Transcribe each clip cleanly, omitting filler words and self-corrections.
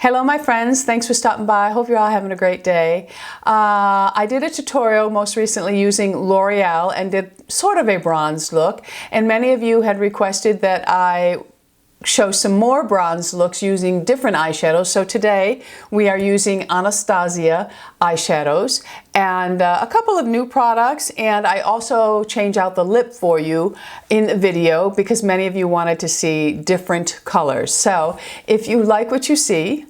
Hello my friends, thanks for stopping by. I hope you're all having a great day. I did a tutorial most recently using L'Oreal and did sort of a bronze look, and many of you had requested that I show some more bronze looks using different eyeshadows. So today we are using Anastasia eyeshadows and a couple of new products, and I also change out the lip for you in the video because many of you wanted to see different colors. So if you like what you see,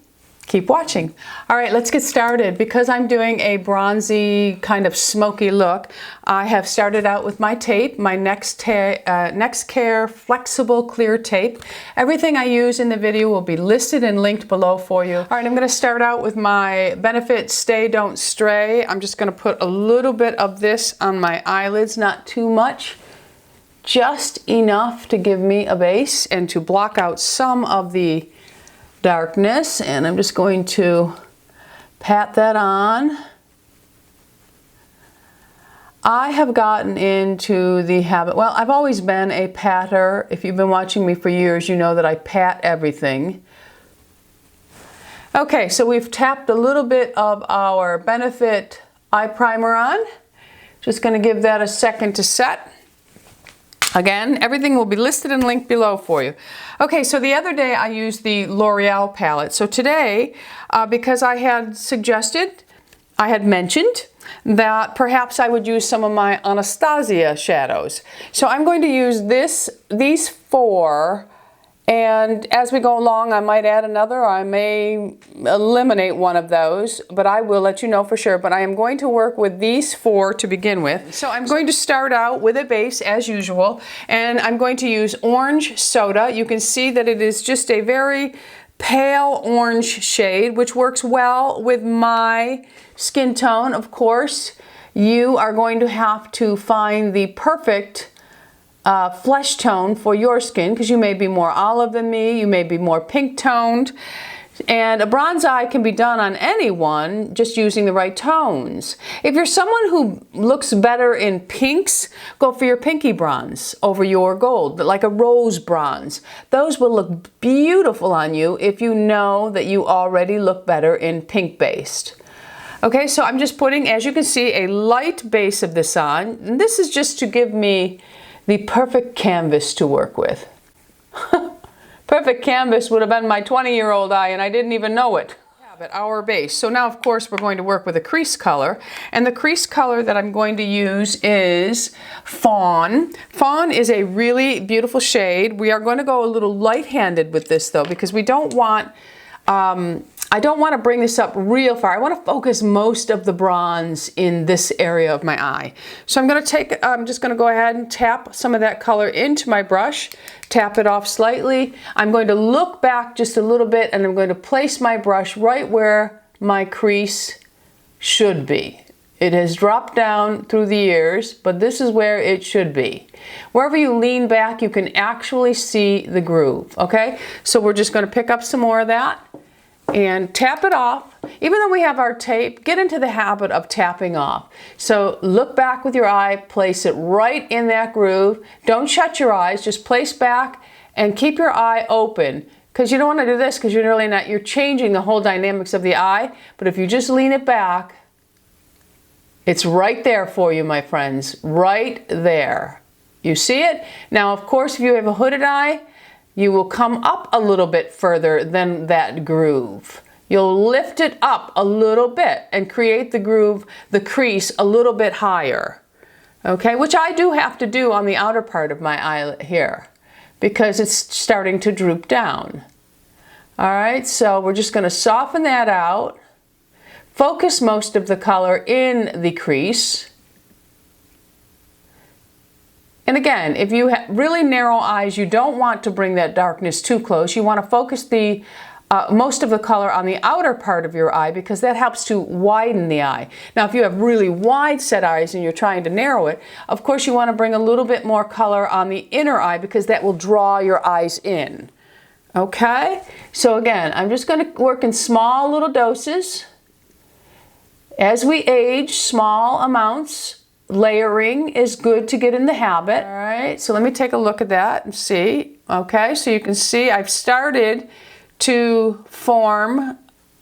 keep watching. All right, let's get started. Because I'm doing a bronzy kind of smoky look, I have started out with my tape, my Next Care Flexible Clear Tape. Everything I use in the video will be listed and linked below for you. All right, I'm going to start out with my Benefit Stay Don't Stray. I'm just going to put a little bit of this on my eyelids, not too much, just enough to give me a base and to block out some of the darkness, and I'm just going to pat that on. I have gotten into the habit, well, I've always been a patter. If you've been watching me for years, you know that I pat everything. Okay, so we've tapped a little bit of our Benefit eye primer on. Just going to give that a second to set. Again, everything will be listed and linked below for you. Okay, so the other day I used the L'Oreal palette. So today, because I had mentioned that perhaps I would use some of my Anastasia shadows. So I'm going to use these four, and as we go along I might add another, or I may eliminate one of those, but I will let you know for sure. But I am going to work with these four to begin with. So I'm going to start out with a base as usual, and I'm going to use Orange Soda. You can see that it is just a very pale orange shade, which works well with my skin tone. Of course, you are going to have to find the perfect flesh tone for your skin, because you may be more olive than me, you may be more pink toned, and a bronze eye can be done on anyone just using the right tones. If you're someone who looks better in pinks, go for your pinky bronze over your gold, like a rose bronze. Those will look beautiful on you if you know that you already look better in pink based. Okay, so I'm just putting, as you can see, a light base of this on, and this is just to give me the perfect canvas to work with. Perfect canvas would have been my 20-year-old eye, and I didn't even know it. But our base. So now, of course, we're going to work with a crease color, and the crease color that I'm going to use is Fawn. Fawn is a really beautiful shade. We are going to go a little light-handed with this, though, because we don't want I don't want to bring this up real far. I want to focus most of the bronze in this area of my eye. So I'm just going to go ahead and tap some of that color into my brush, tap it off slightly. I'm going to look back just a little bit, and I'm going to place my brush right where my crease should be. It has dropped down through the years, but this is where it should be. Wherever you lean back, you can actually see the groove, okay? So we're just going to pick up some more of that and tap it off. Even though we have our tape, get into the habit of tapping off. So look back with your eye, place it right in that groove. Don't shut your eyes, just place back and keep your eye open, because you don't want to do this because you're changing the whole dynamics of the eye. But if you just lean it back, it's right there for you, my friends, right there. You see it? Now, of course, if you have a hooded eye, you will come up a little bit further than that groove. You'll lift it up a little bit and create the groove, the crease a little bit higher. Okay, which I do have to do on the outer part of my eye here because it's starting to droop down. All right, so we're just going to soften that out. Focus most of the color in the crease. And again, if you have really narrow eyes, you don't want to bring that darkness too close. You want to focus the most of the color on the outer part of your eye, because that helps to widen the eye. Now, if you have really wide set eyes and you're trying to narrow it, of course you want to bring a little bit more color on the inner eye, because that will draw your eyes in. Okay? So again, I'm just going to work in small little doses. As we age, small amounts. Layering is good to get in the habit. All right, so let me take a look at that and see. Okay, so you can see I've started to form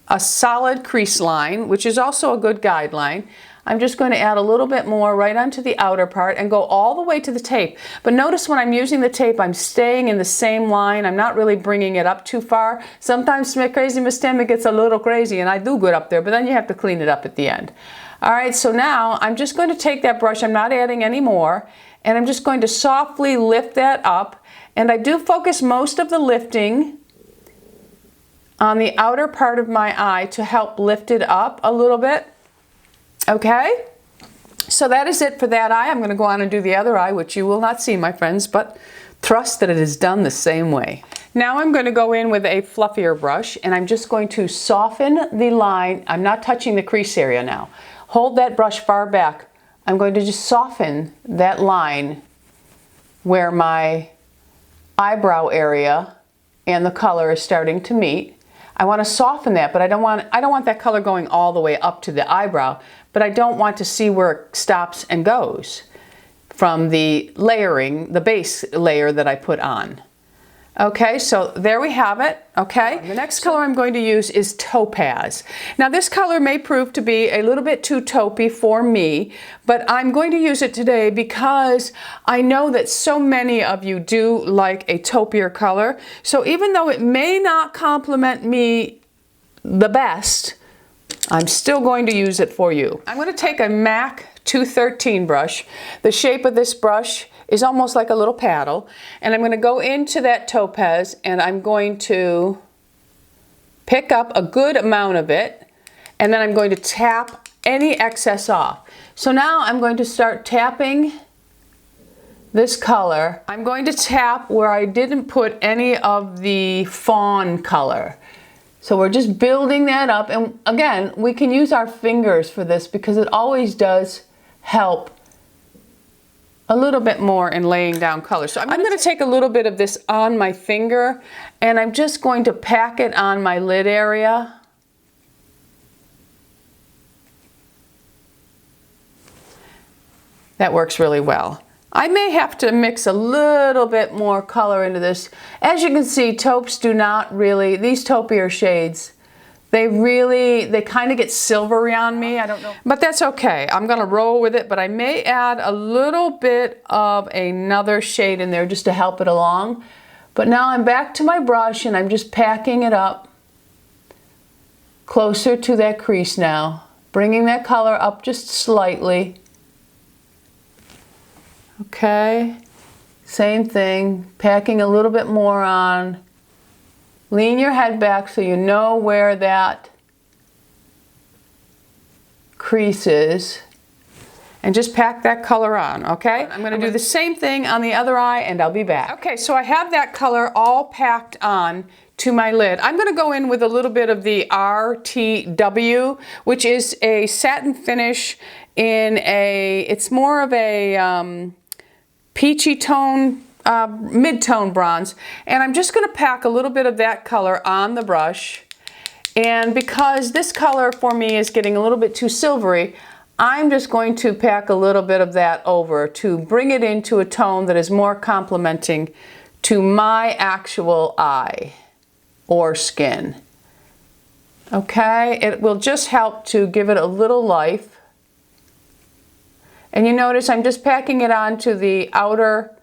a solid crease line, which is also a good guideline. I'm just going to add a little bit more right onto the outer part and go all the way to the tape. But notice when I'm using the tape, I'm staying in the same line. I'm not really bringing it up too far. Sometimes Crazy Miss Tammy gets a little crazy, and I do get up there, but then you have to clean it up at the end. All right, so now I'm just going to take that brush, I'm not adding any more, and I'm just going to softly lift that up. And I do focus most of the lifting on the outer part of my eye to help lift it up a little bit. Okay, so that is it for that eye. I'm going to go on and do the other eye, which you will not see, my friends, but trust that it is done the same way. Now I'm going to go in with a fluffier brush, and I'm just going to soften the line. I'm not touching the crease area now. Hold that brush far back. I'm going to just soften that line where my eyebrow area and the color is starting to meet. I want to soften that, but I don't want that color going all the way up to the eyebrow, but I don't want to see where it stops and goes from the layering, the base layer that I put on. Okay, so there we have it, okay? The next color I'm going to use is Topaz. Now this color may prove to be a little bit too taupey for me, but I'm going to use it today because I know that so many of you do like a taupier color. So even though it may not complement me the best, I'm still going to use it for you. I'm going to take a MAC 213 brush. The shape of this brush is almost like a little paddle, and I'm going to go into that Topaz, and I'm going to pick up a good amount of it, and then I'm going to tap any excess off. So now I'm going to start tapping this color. I'm going to tap where I didn't put any of the fawn color. So we're just building that up, and again, we can use our fingers for this because it always does help a little bit more in laying down color. So I'm going to take a little bit of this on my finger, and I'm just going to pack it on my lid area. That works really well. I may have to mix a little bit more color into this. As you can see, taupes do not really, these taupier shades, they kind of get silvery on me. I don't know. But that's okay. I'm going to roll with it, but I may add a little bit of another shade in there just to help it along. But now I'm back to my brush, and I'm just packing it up closer to that crease now, bringing that color up just slightly. Okay, same thing, packing a little bit more on. Lean your head back so you know where that crease is, and just pack that color on, okay? I'm going to do the same thing on the other eye, and I'll be back. Okay, so I have that color all packed on to my lid. I'm going to go in with a little bit of the RTW, which is a satin finish in a, it's more of a peachy tone, mid-tone bronze, and I'm just going to pack a little bit of that color on the brush. And because this color for me is getting a little bit too silvery, I'm just going to pack a little bit of that over to bring it into a tone that is more complementing to my actual eye or skin. Okay, it will just help to give it a little life. And you notice I'm just packing it onto the outer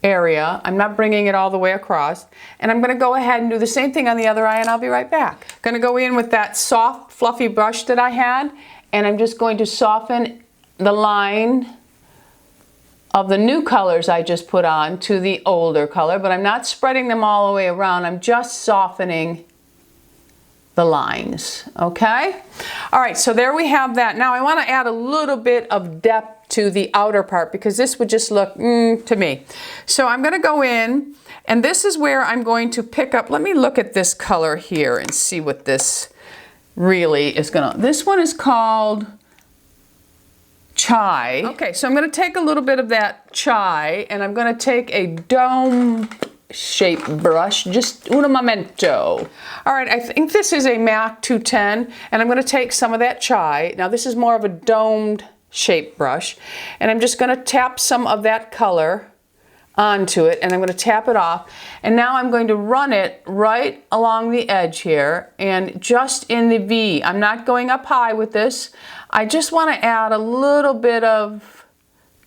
area. I'm not bringing it all the way across. And I'm going to go ahead and do the same thing on the other eye, and I'll be right back. Going to go in with that soft, fluffy brush that I had, and I'm just going to soften the line of the new colors I just put on to the older color, but I'm not spreading them all the way around. I'm just softening the lines, okay? All right, so there we have that. Now I want to add a little bit of depth to the outer part because this would just look to me. So I'm going to go in, and this is where I'm going to pick up, let me look at this color here and see what this really is going to, this one is called Chai. Okay, so I'm going to take a little bit of that Chai, and I'm going to take a dome shape brush, just un momento. All right, I think this is a MAC 210, and I'm going to take some of that Chai. Now this is more of a domed shape brush, and I'm just going to tap some of that color onto it, and I'm going to tap it off. And now I'm going to run it right along the edge here and just in the V. I'm not going up high with this. I just want to add a little bit of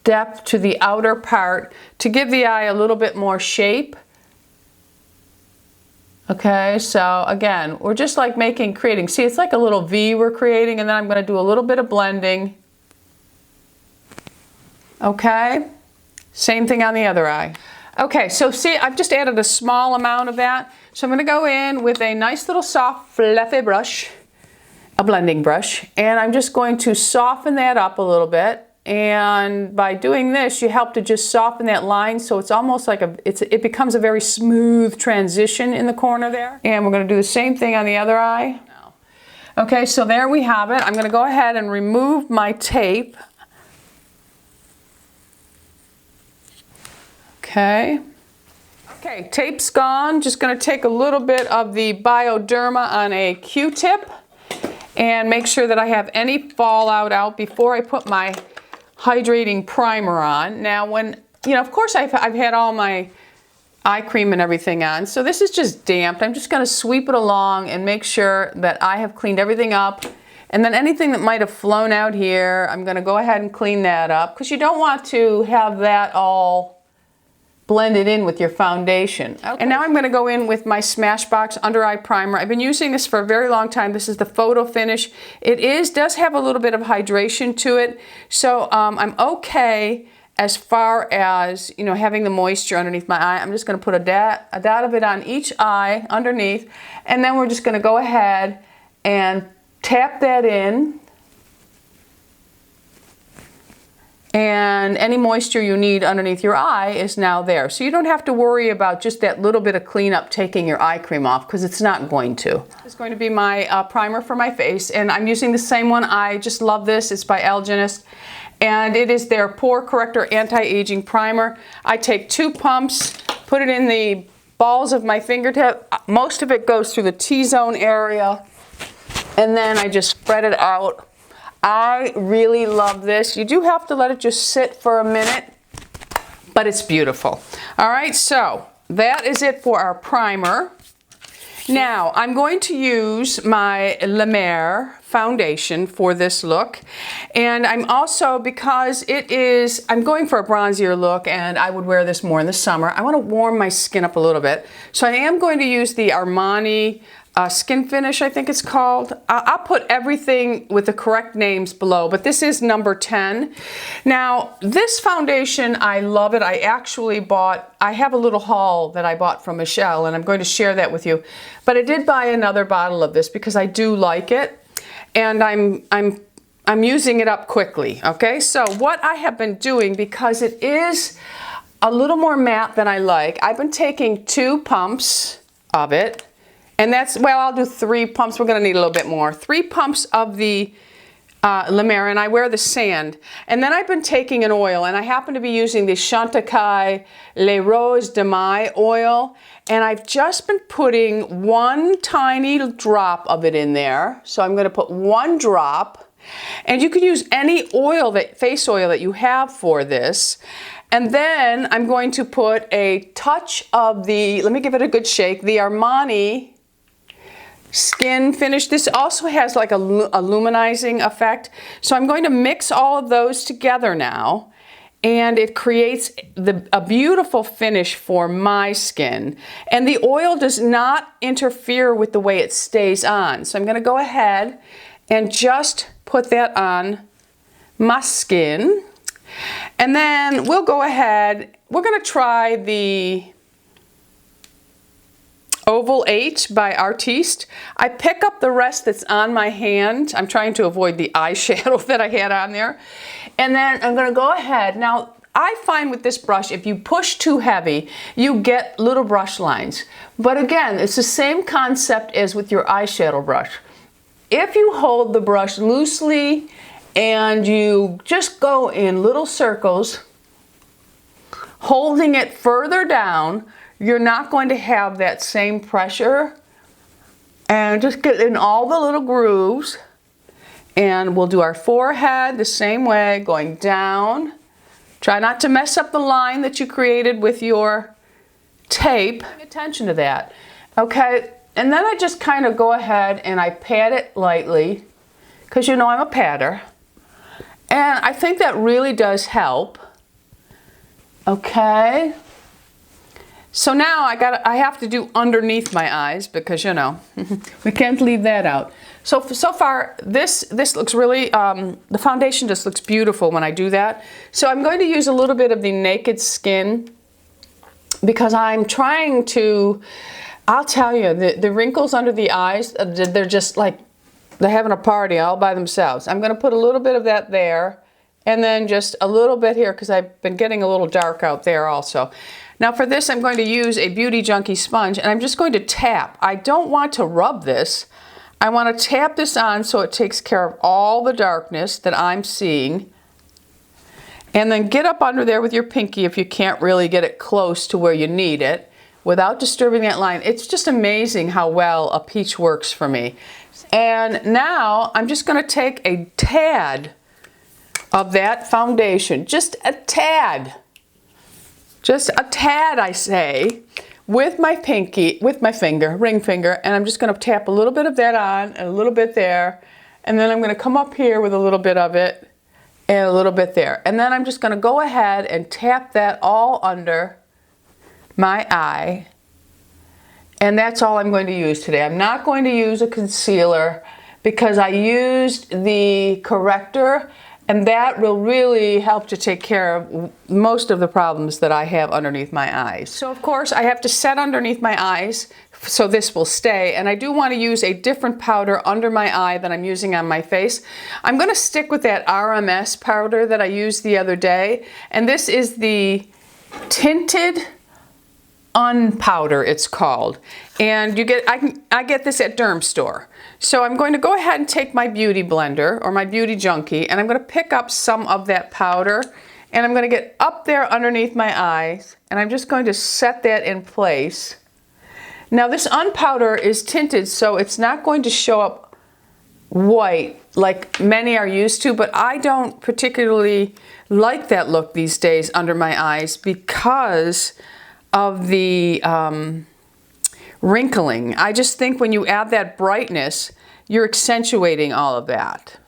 depth to the outer part to give the eye a little bit more shape. Okay, so again, we're just like creating, see, it's like a little V we're creating, and then I'm going to do a little bit of blending. Okay, same thing on the other eye. Okay, so see, I've just added a small amount of that. So I'm going to go in with a nice little soft, fluffy brush, a blending brush, and I'm just going to soften that up a little bit. And by doing this, you help to just soften that line, so it's almost like it becomes a very smooth transition in the corner there. And we're going to do the same thing on the other eye. Okay, so there we have it. I'm going to go ahead and remove my tape. Okay. Okay, tape's gone. Just going to take a little bit of the Bioderma on a Q-tip and make sure that I have any fallout out before I put my hydrating primer on. Now when, you know, of course I've had all my eye cream and everything on, so this is just damped. I'm just going to sweep it along and make sure that I have cleaned everything up. And then anything that might have flown out here, I'm going to go ahead and clean that up, because you don't want to have that all blended in with your foundation. Okay. And now I'm going to go in with my Smashbox Under Eye Primer. I've been using this for a very long time. This is the Photo Finish. It does have a little bit of hydration to it, so I'm okay as far as, you know, having the moisture underneath my eye. I'm just going to put a dot of it on each eye underneath, and then we're just going to go ahead and tap that in. And any moisture you need underneath your eye is now there. So you don't have to worry about just that little bit of cleanup taking your eye cream off, because it's not going to. This is going to be my primer for my face, and I'm using the same one. I just love this. It's by Algenist, and it is their Pore Corrector Anti-Aging Primer. I take 2 pumps, put it in the balls of my fingertip. Most of it goes through the T-zone area, and then I just spread it out. I really love this. You do have to let it just sit for a minute, but it's beautiful. All right, so that is it for our primer. Now, I'm going to use my La Mer foundation for this look. And I'm also, because I'm going for a bronzier look, and I would wear this more in the summer, I want to warm my skin up a little bit. So I am going to use the Armani Skin Finish, I think it's called. I'll put everything with the correct names below, but this is number 10. Now, this foundation, I love it. I have a little haul that I bought from Michelle, and I'm going to share that with you. But I did buy another bottle of this because I do like it, and I'm using it up quickly, okay? So what I have been doing, because it is a little more matte than I like, I've been taking 2 pumps of it. And that's, well, I'll do 3 pumps. We're going to need a little bit more. 3 pumps of the La Mer, and I wear the sand. And then I've been taking an oil, and I happen to be using the Chantecaille Les Roses de Mai oil. And I've just been putting 1 tiny drop of it in there. So I'm going to put 1 drop. And you can use any oil, face oil that you have for this. And then I'm going to put a touch of the, let me give it a good shake, the Armani Skin Finish. This also has like a luminizing effect. So I'm going to mix all of those together now, and it creates a beautiful finish for my skin. And the oil does not interfere with the way it stays on. So I'm going to go ahead and just put that on my skin. And then we'll go ahead, we're going to try the Oval 8 by Artiste. I pick up the rest that's on my hand. I'm trying to avoid the eyeshadow that I had on there. And then I'm going to go ahead. Now, I find with this brush, if you push too heavy, you get little brush lines. But again, it's the same concept as with your eyeshadow brush. If you hold the brush loosely and you just go in little circles, holding it further down, you're not going to have that same pressure. And just get in all the little grooves. And we'll do our forehead the same way, going down Try not to mess up the line that you created with your tape. Pay attention to that. Okay, and then I just kind of go ahead and I pat it lightly, because you know I'm a patter. And I think that really does help. Okay. So now I have to do underneath my eyes, because you know we can't leave that out. So far this looks really the foundation just looks beautiful when I do that. So I'm going to use a little bit of the Naked Skin, because I'm trying to, I'll tell you, the wrinkles under the eyes, they're just like they're having a party all by themselves. I'm going to put a little bit of that there, and then just a little bit here, because I've been getting a little dark out there also. Now for this, I'm going to use a Beauty Junkie sponge, and I'm just going to tap. I don't want to rub this. I want to tap this on so it takes care of all the darkness that I'm seeing. And then get up under there with your pinky if you can't really get it close to where you need it without disturbing that line. It's just amazing how well a peach works for me. And now I'm just going to take a tad of that foundation, just a tad. Just a tad, I say, with my pinky, with my finger, ring finger, and I'm just going to tap a little bit of that on and a little bit there, and then I'm going to come up here with a little bit of it and a little bit there. And then I'm just going to go ahead and tap that all under my eye, and that's all I'm going to use today. I'm not going to use a concealer, because I used the Corrector, and that will really help to take care of most of the problems that I have underneath my eyes. So of course I have to set underneath my eyes so this will stay, and I do want to use a different powder under my eye than I'm using on my face. I'm going to stick with that RMS powder that I used the other day, and this is the Tinted Unpowder, it's called, and you get I get this at Derm Store. So I'm going to go ahead and take my beauty blender or my Beauty Junkie, and I'm going to pick up some of that powder, and I'm going to get up there underneath my eyes, and I'm just going to set that in place. Now this unpowder is tinted, so it's not going to show up white like many are used to, but I don't particularly like that look these days under my eyes because of the wrinkling. I just think when you add that brightness, you're accentuating all of that.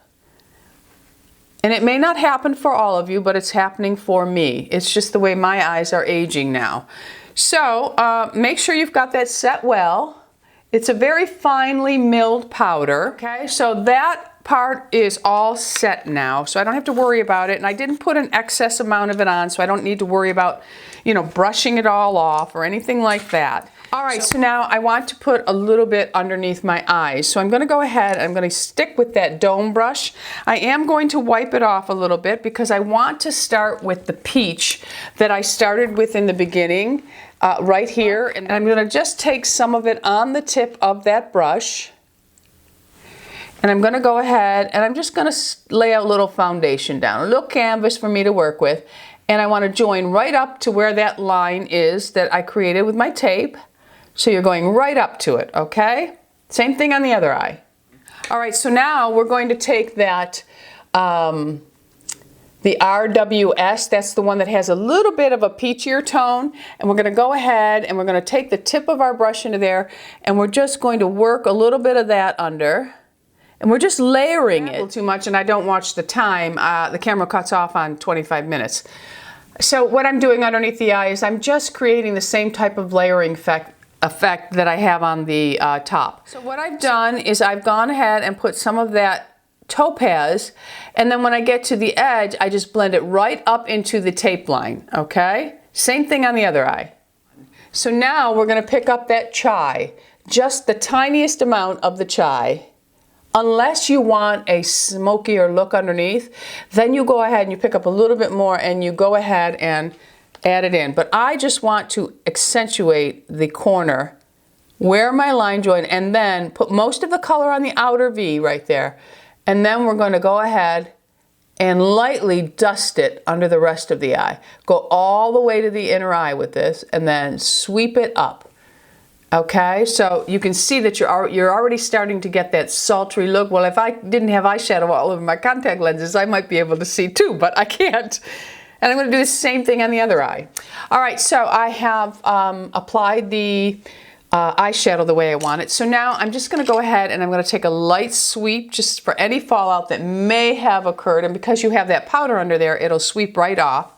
And it may not happen for all of you, but it's happening for me. It's just the way my eyes are aging now. So make sure you've got that set well. It's a very finely milled powder. Okay, so that part is all set now, so I don't have to worry about it. And I didn't put an excess amount of it on, so I don't need to worry about, you know, brushing it all off or anything like that. All right, so now I want to put a little bit underneath my eyes. So I'm going to go ahead, I'm going to stick with that dome brush. I am going to wipe it off a little bit because I want to start with the peach that I started with in the beginning, right here. And I'm going to just take some of it on the tip of that brush. And I'm going to go ahead and I'm just going to lay a little foundation down, a little canvas for me to work with. And I want to join right up to where that line is that I created with my tape. So you're going right up to it, okay? Same thing on the other eye. All right, so now we're going to take that, the RWS, that's the one that has a little bit of a peachier tone, and we're going to go ahead and we're going to take the tip of our brush into there, and we're just going to work a little bit of that under, and we're just layering it. A little too much, and I don't watch the time. The camera cuts off on 25 minutes. So what I'm doing underneath the eye is I'm just creating the same type of layering effect that I have on the top. So what I've done is I've gone ahead and put some of that Topaz, and then when I get to the edge, I just blend it right up into the tape line, okay? Same thing on the other eye. So now we're going to pick up that chai, just the tiniest amount of the chai. Unless you want a smokier look underneath, then you go ahead and you pick up a little bit more and you go ahead and add it in. But I just want to accentuate the corner where my line joined, and then put most of the color on the outer V right there. And then we're going to go ahead and lightly dust it under the rest of the eye. Go all the way to the inner eye with this and then sweep it up. Okay, so you can see that you're already starting to get that sultry look. Well, if I didn't have eyeshadow all over my contact lenses, I might be able to see too, but I can't. And I'm going to do the same thing on the other eye. All right, so I have applied the eyeshadow the way I want it. So now I'm just going to go ahead and I'm going to take a light sweep just for any fallout that may have occurred. And because you have that powder under there, it'll sweep right off.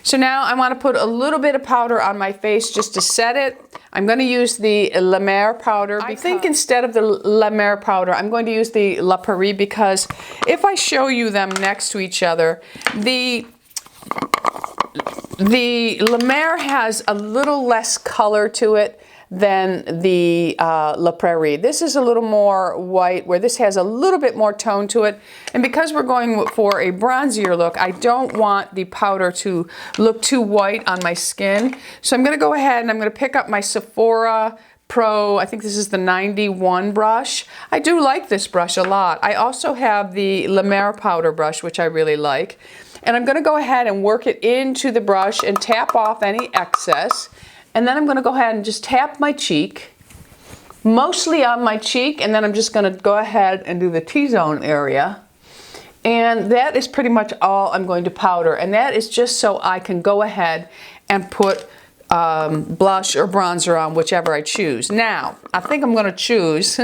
So now I want to put a little bit of powder on my face just to set it. I'm going to use the La Mer powder. I think instead of the La Mer powder, I'm going to use the La Pore, because if I show you them next to each other, the La Mer has a little less color to it than the La Prairie. This is a little more white, where this has a little bit more tone to it. And because we're going for a bronzier look, I don't want the powder to look too white on my skin. So I'm going to go ahead and I'm going to pick up my Sephora Pro, I think this is the 91 brush. I do like this brush a lot. I also have the La Mer powder brush, which I really like. And I'm going to go ahead and work it into the brush and tap off any excess. And then I'm going to go ahead and just tap my cheek, mostly on my cheek, and then I'm just going to go ahead and do the T-zone area. And that is pretty much all I'm going to powder. And that is just so I can go ahead and put blush or bronzer on, whichever I choose. Now, I think I'm going to choose.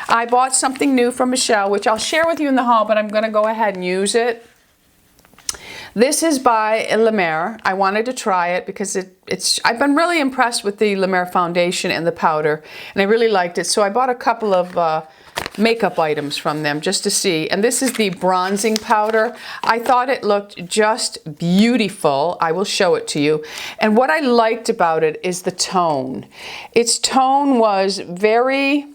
I bought something new from Michelle, which I'll share with you in the haul, but I'm going to go ahead and use it. This is by La Mer. I wanted to try it because I've been really impressed with the La Mer foundation and the powder, and I really liked it. So I bought a couple of makeup items from them just to see. And this is the bronzing powder. I thought it looked just beautiful. I will show it to you. And what I liked about it is the tone. Its tone was very,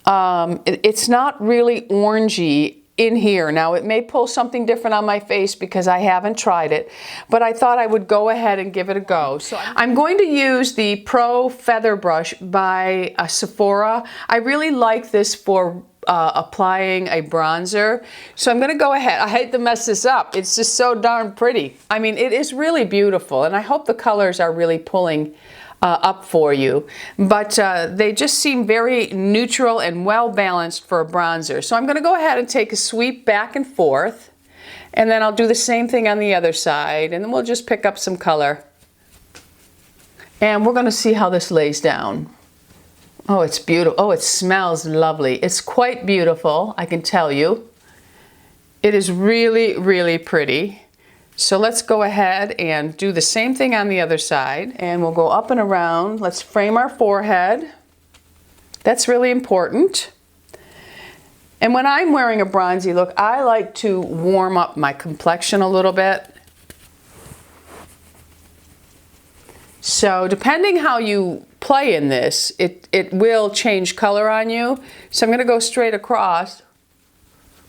it's not really orangey in here. Now it may pull something different on my face because I haven't tried it, but I thought I would go ahead and give it a go. So I'm going to use the Pro Feather Brush by Sephora. I really like this for applying a bronzer. So I'm going to go ahead. I hate to mess this up. It's just so darn pretty. I mean, it is really beautiful, and I hope the colors are really pulling up for you, but they just seem very neutral and well balanced for a bronzer. So I'm going to go ahead and take a sweep back and forth, and then I'll do the same thing on the other side, and then we'll just pick up some color, and we're going to see how this lays down. Oh, it's beautiful. Oh, it smells lovely. It's quite beautiful, I can tell you. It is really, really pretty. So let's go ahead and do the same thing on the other side, and we'll go up and around. Let's frame our forehead. That's really important. And when I'm wearing a bronzy look, I like to warm up my complexion a little bit. So depending how you play in this, it will change color on you. So I'm going to go straight across,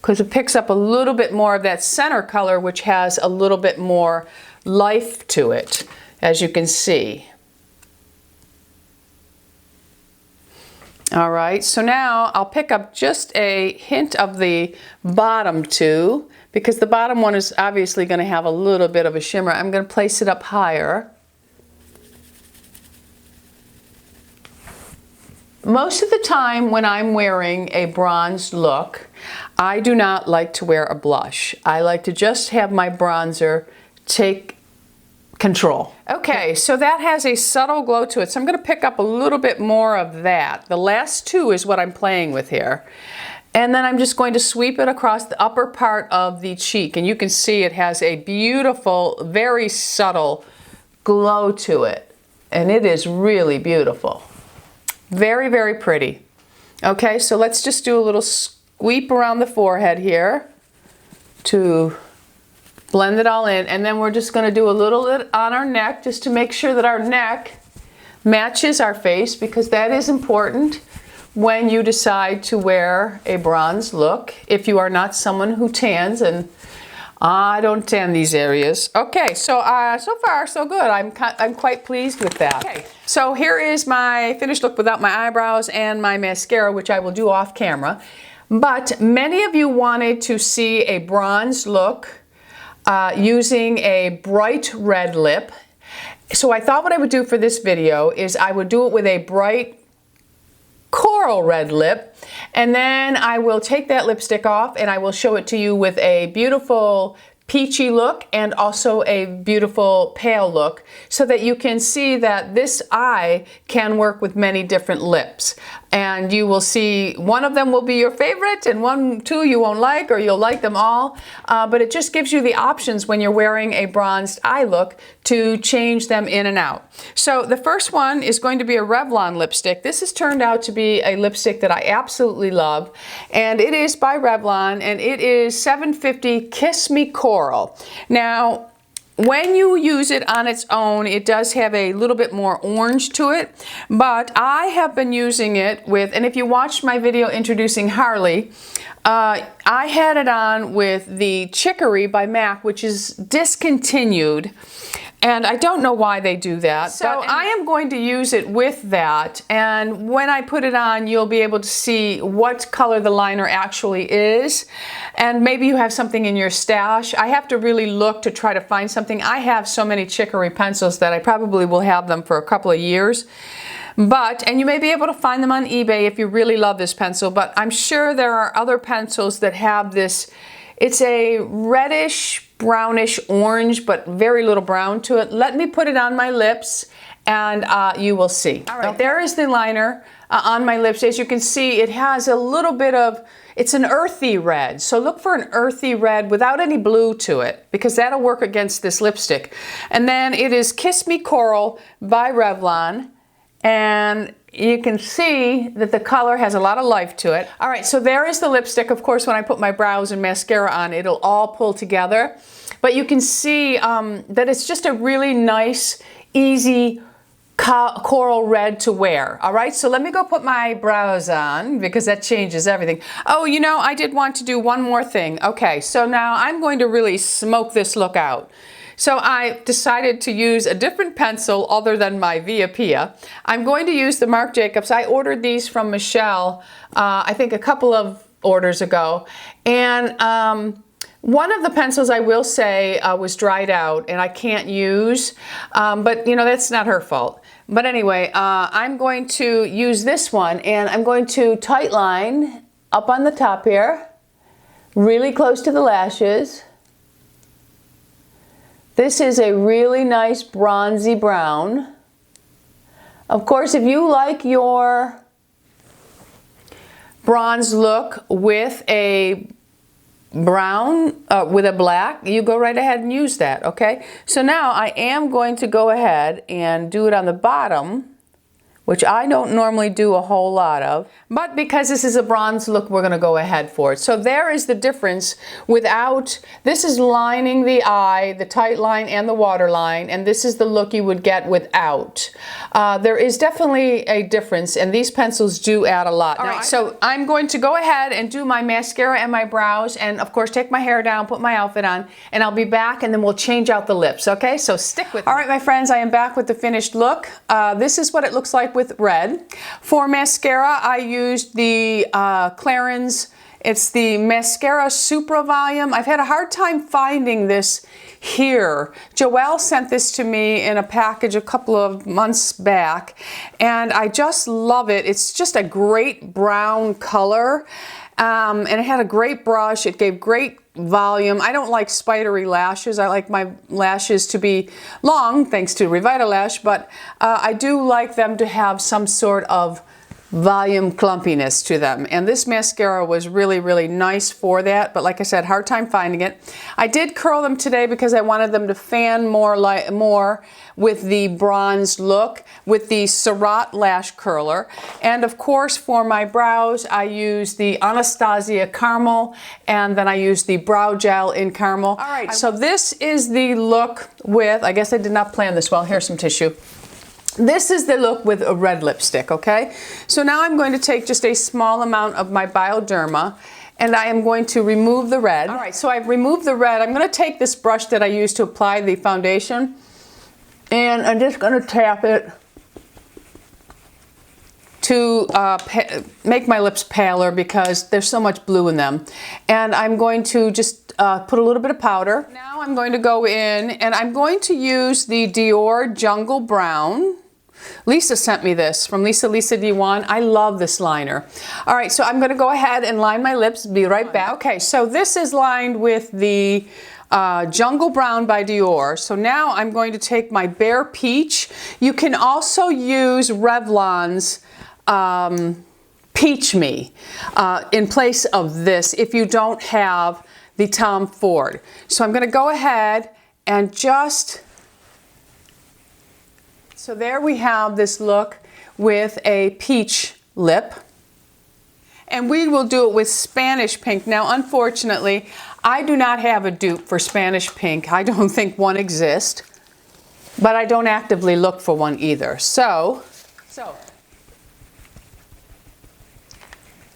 because it picks up a little bit more of that center color, which has a little bit more life to it, as you can see. All right, so now I'll pick up just a hint of the bottom two, because the bottom one is obviously going to have a little bit of a shimmer. I'm going to place it up higher. Most of the time when I'm wearing a bronzed look, I do not like to wear a blush. I like to just have my bronzer take control. Okay, so that has a subtle glow to it, so I'm going to pick up a little bit more of that. The last two is what I'm playing with here. And then I'm just going to sweep it across the upper part of the cheek, and you can see it has a beautiful, very subtle glow to it. And it is really beautiful. Very, very pretty. Okay, so let's just do a little sweep around the forehead here to blend it all in. And then we're just going to do a little bit on our neck just to make sure that our neck matches our face, because that is important when you decide to wear a bronze look. If you are not someone who tans, and I don't tan these areas. Okay, so so far so good. I'm quite pleased with that. Okay, so here is my finished look without my eyebrows and my mascara, which I will do off camera. But many of you wanted to see a bronze look using a bright red lip. So I thought what I would do for this video is I would do it with a bright coral red lip, and then I will take that lipstick off and I will show it to you with a beautiful peachy look and also a beautiful pale look, so that you can see that this eye can work with many different lips. And you will see one of them will be your favorite and two you won't like, or you'll like them all. But it just gives you the options when you're wearing a bronzed eye look to change them in and out. So the first one is going to be a Revlon lipstick. This has turned out to be a lipstick that I absolutely love. And it is by Revlon, and it is 750 Kiss Me Coral. Now, when you use it on its own, it does have a little bit more orange to it, but I have been using it with, and if you watched my video introducing Harley, I had it on with the Chicory by MAC, which is discontinued. And I don't know why they do that. So I am going to use it with that. And when I put it on, you'll be able to see what color the liner actually is. And maybe you have something in your stash. I have to really look to try to find something. I have so many Chicory pencils that I probably will have them for a couple of years. And you may be able to find them on eBay if you really love this pencil, but I'm sure there are other pencils that have this. It's a reddish, brownish orange, but very little brown to it. Let me put it on my lips and you will see. All right, there is the liner on my lips. As you can see, it has a little bit of, it's an earthy red. So look for an earthy red without any blue to it, because that'll work against this lipstick. And then it is Kiss Me Coral by Revlon. And you can see that the color has a lot of life to it. All right, so there is the lipstick. Of course, when I put my brows and mascara on, it'll all pull together. But you can see that it's just a really nice, easy coral red to wear. All right, so let me go put my brows on, because that changes everything. Oh, you know, I did want to do one more thing. Okay, so now I'm going to really smoke this look out. So I decided to use a different pencil other than my Via Pia. I'm going to use the Marc Jacobs. I ordered these from Michelle, I think a couple of orders ago. And one of the pencils, I will say, was dried out and I can't use, but you know, that's not her fault. But anyway, I'm going to use this one, and I'm going to tight line up on the top here, really close to the lashes. This is a really nice bronzy brown. Of course, if you like your bronze look with a brown, with a black, you go right ahead and use that, okay? So now I am going to go ahead and do it on the bottom, which I don't normally do a whole lot of, but because this is a bronze look, we're gonna go ahead for it. So there is the difference without, this is lining the eye, the tight line and the waterline, and this is the look you would get without. There is definitely a difference, and these pencils do add a lot. All right, so I'm going to go ahead and do my mascara and my brows, and of course take my hair down, put my outfit on, and I'll be back, and then we'll change out the lips, okay? So stick with me. All right, my friends, I am back with the finished look. This is what it looks like with red. For mascara, I used the Clarins. It's the Mascara Supra Volume. I've had a hard time finding this here. Joelle sent this to me in a package a couple of months back, and I just love it. It's just a great brown color, and it had a great brush. It gave great volume. I don't like spidery lashes. I like my lashes to be long, thanks to Revitalash, but I do like them to have some sort of volume clumpiness to them, and this mascara was really, really nice for that. But like I said, hard time finding it. I did curl them today because I wanted them to fan more with the bronze look with the Surratt lash curler. And of course, for my brows, I use the Anastasia caramel, and then I use the brow gel in caramel. All right, so this is the look with, I guess I did not plan this well. Here's some tissue. This is the look with a red lipstick, okay? So now I'm going to take just a small amount of my Bioderma, and I am going to remove the red. All right, so I've removed the red. I'm going to take this brush that I used to apply the foundation, and I'm just going to tap it to make my lips paler because there's so much blue in them. And I'm going to just put a little bit of powder. Now I'm going to go in, and I'm going to use the Dior Jungle Brown. Lisa sent me this from Lisa D1. I love this liner. All right, so I'm going to go ahead and line my lips. Be right back. Okay, so this is lined with the Jungle Brown by Dior. So now I'm going to take my Bare Peach. You can also use Revlon's Peach Me in place of this if you don't have the Tom Ford. So I'm going to go ahead and just, so there we have this look with a peach lip. And we will do it with Spanish Pink. Now, unfortunately, I do not have a dupe for Spanish Pink. I don't think one exists, but I don't actively look for one either. So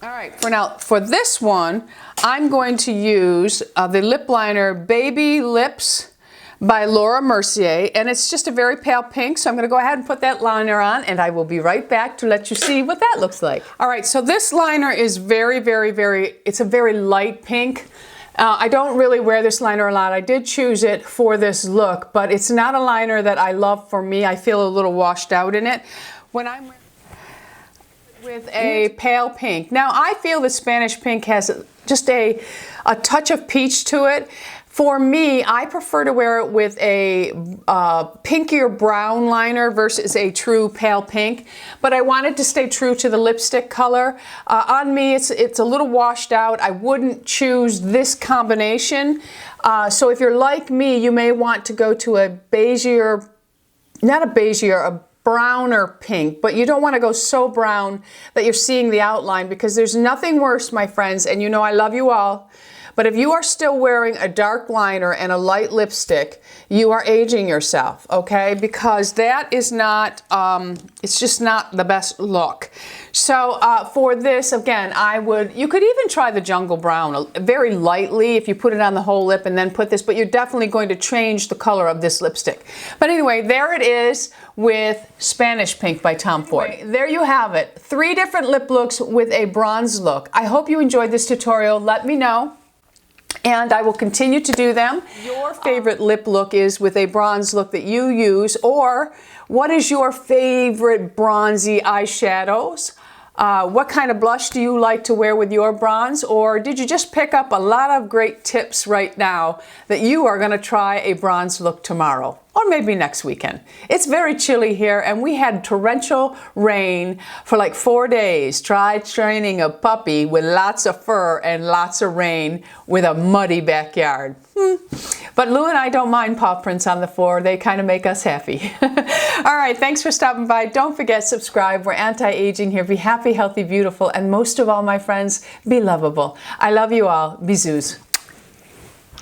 all right, for this one, I'm going to use the lip liner Baby Lips by Laura Mercier, and it's just a very pale pink, so I'm going to go ahead and put that liner on, and I will be right back to let you see what that looks like. All right, so this liner is it's a very light pink. I don't really wear this liner a lot. I did choose it for this look, but it's not a liner that I love for me. I feel a little washed out in it. When I'm with a pale pink. Now, I feel the Spanish Pink has just a touch of peach to it. For me, I prefer to wear it with a pinkier brown liner versus a true pale pink, but I wanted to stay true to the lipstick color. On me, it's a little washed out. I wouldn't choose this combination. So if you're like me, you may want to go to a beigeier, not a beigeier, a browner pink, but you don't want to go so brown that you're seeing the outline, because there's nothing worse, my friends, and you know I love you all, but if you are still wearing a dark liner and a light lipstick, you are aging yourself, okay? Because that is not, it's just not the best look. So for this, again, you could even try the Jungle Brown very lightly if you put it on the whole lip and then put this, but you're definitely going to change the color of this lipstick. But anyway, there it is with Spanish Pink by Tom Ford. Anyway, there you have it. 3 different lip looks with a bronze look. I hope you enjoyed this tutorial. Let me know, and I will continue to do them. Your favorite lip look is with a bronze look that you use, or what is your favorite bronzy eyeshadows? What kind of blush do you like to wear with your bronze? Or did you just pick up a lot of great tips right now that you are going to try a bronze look tomorrow? Or maybe next weekend. It's very chilly here, and we had torrential rain for like 4 days. Try training a puppy with lots of fur and lots of rain with a muddy backyard. But Lou and I don't mind paw prints on the floor. They kind of make us happy. All right, thanks for stopping by. Don't forget, subscribe. We're anti-aging here. Be happy, healthy, beautiful, and most of all, my friends, be lovable. I love you all. Bisous.